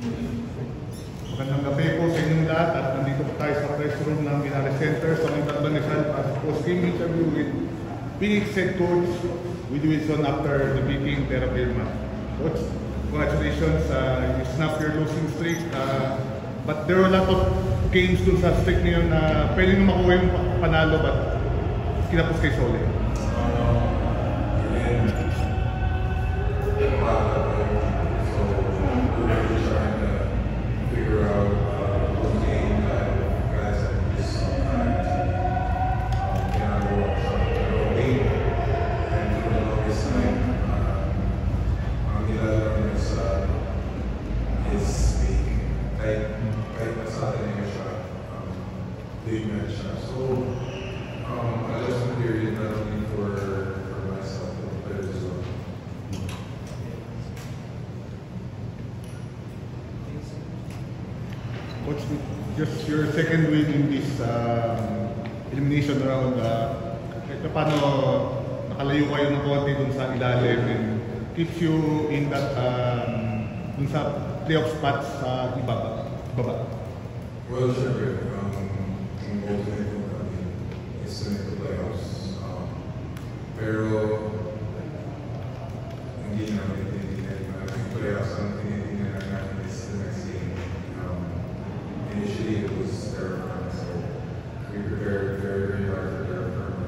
Magandang gabi po sa inyong lahat at nandito po tayo sa press room ng Binare Center sa Magandang Rizal para sa post-game interview with Phoenix head coach Willie Wilson after defeating Terra Firma. Coach, congratulations, you snapped your losing streak, but there were a lot of games dun sa streak niyo na pwede nyo makuha yung panalo but kinapos kay Sole. Coach, just your second win in this elimination round, paano nakalayo kayo ng konti dun sa ilalim and keeps you in that dun sa playoff spots sa ibaba? Well, siyempre, ang goal na ito is to make the playoffs. Pero hindi namin tinitingnan playoffs, ang tinitingnan namin is the next game. Initially, it was Terra Firma, so we prepared very, very hard for Terra Firma.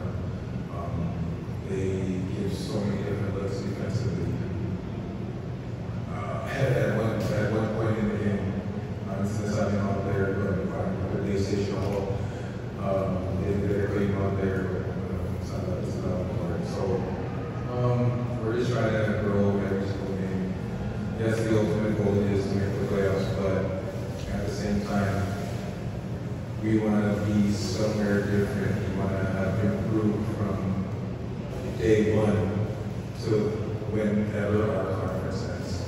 They give so many different looks defensively. At one point in the game, sinasabi ng mga player, but they say shuffle. They're playing out there sa court. So we're just trying to grow every single game. Yes, the ultimate goal is to make the playoffs, but at the same time, we want to be somewhere different. We want to have improved from day one to whenever our conference ends.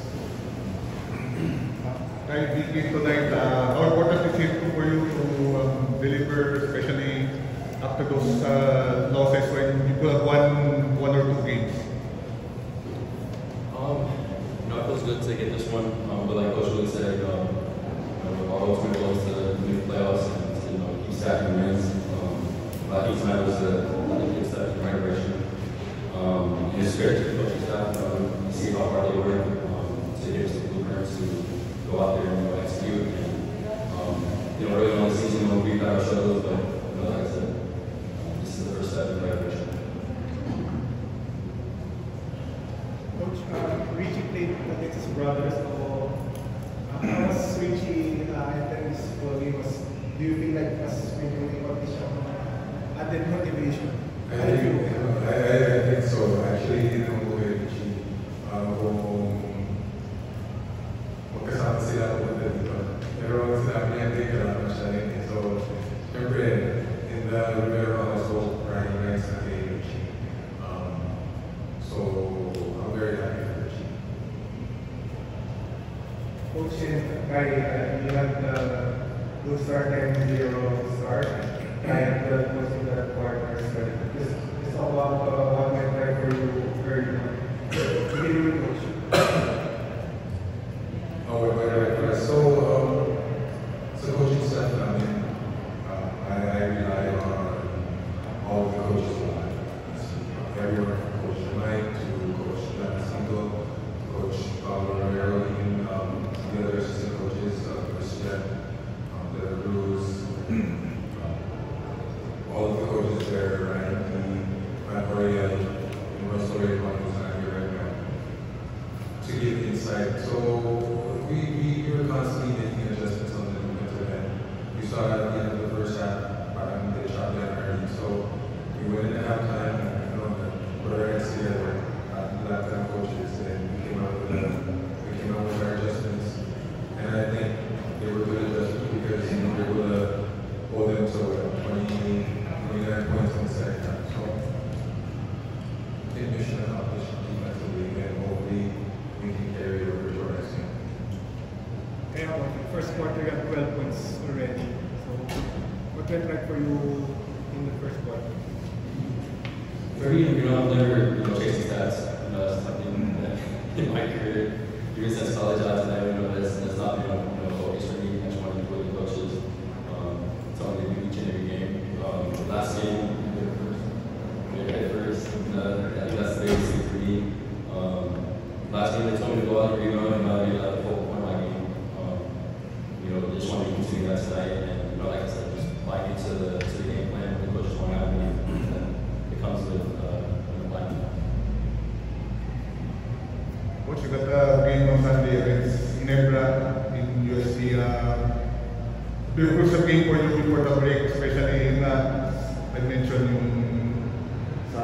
Right, big game tonight. How important is it for you to deliver, especially after those losses when you could have won one or two games? It feels good to get this one, but like Coach Willie said, our ultimate goal is to make the playoffs and to keep stacking wins. I think tonight was a step in the right direction. It's great to the coaching staff, see how hard they work to give us the blueprint to go out there and execute. And early on in the season, we've had our struggles, but like I said, this is the first step in the right direction. Coach, Richie played the Texas Brothers. How was Richie entering this game? Do you feel like was maybe a competition added motivation? I think so. Actually, hindi naman ko Richie. Magkasama sila pumunta dito. Pero sinabi niya, hindi kailangan siya rin. So, siyempre, in the Rivera household, Friday nights na kay Richie. So, I'm very happy for Richie. Coach and Guy, you had the good start and 0 start. And the most in the quarter. It's all about what went right for you early on. Begin with Coach. So coaching staff namin, I rely on all of the coaches a lot. Everyone from Coach Mike to Coach Lanacito, Coach Paulo Romero, even the other assistant coaches, Christian, the Cruz, all of the coaches there, Ryan P, Matt Oriel, and Russell Raycon, who's not here right now, to give insight. So we were constantly making adjustments on the defensive end. We saw that at the end of the first half, they shot down early. So we went into halftime and put our heads together, the halftime coaches, and we came out with our adjustments. And I think they were good adjustments because we were able to hold them to 29 points in the second half. So I think mission accomplished defensively, and hopefully we can carry it over to our next game. First quarter, you have 12 points already. So, what went right for you in the first quarter? For me, I've never chasing stats. That's something that in my career, even since college, that's not in USC. Crucial game for you before the break, especially in I mentioned yung sa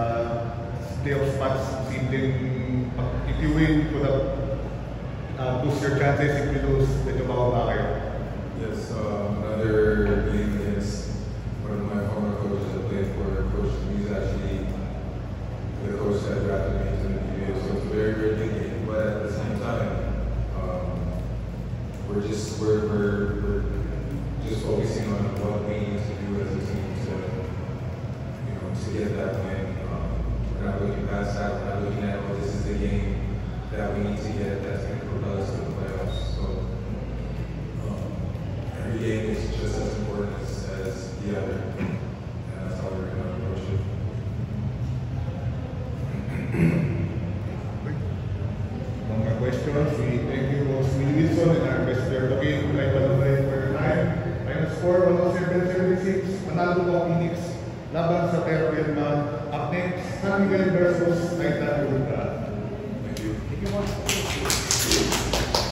playoff spots, simpleng if you win, could have boost your chances. If you lose, medyo bababa kayo. Yes, another game against one of my former coaches that played for Coach. He's actually the coach that drafted me to the NBA, so it's a very, very big game. But at the same time, we're just focusing on what we need to do as a team to get that win. We're not looking past that. We're not looking at, oh, this is the game that we need to get that's going to propel us to the playoffs. So every game is just as important as the other, and that's how we're going to approach it. No more questions. We thank you, Coach Willie Wilson, and our best player of the game, Clyde Balabay, for your time. Final score, 107-76. Manalo po Phoenix laban sa Terrapin Man. Up next, San Miguel versus Titan Ultra. Thank you. Thank you, Coach.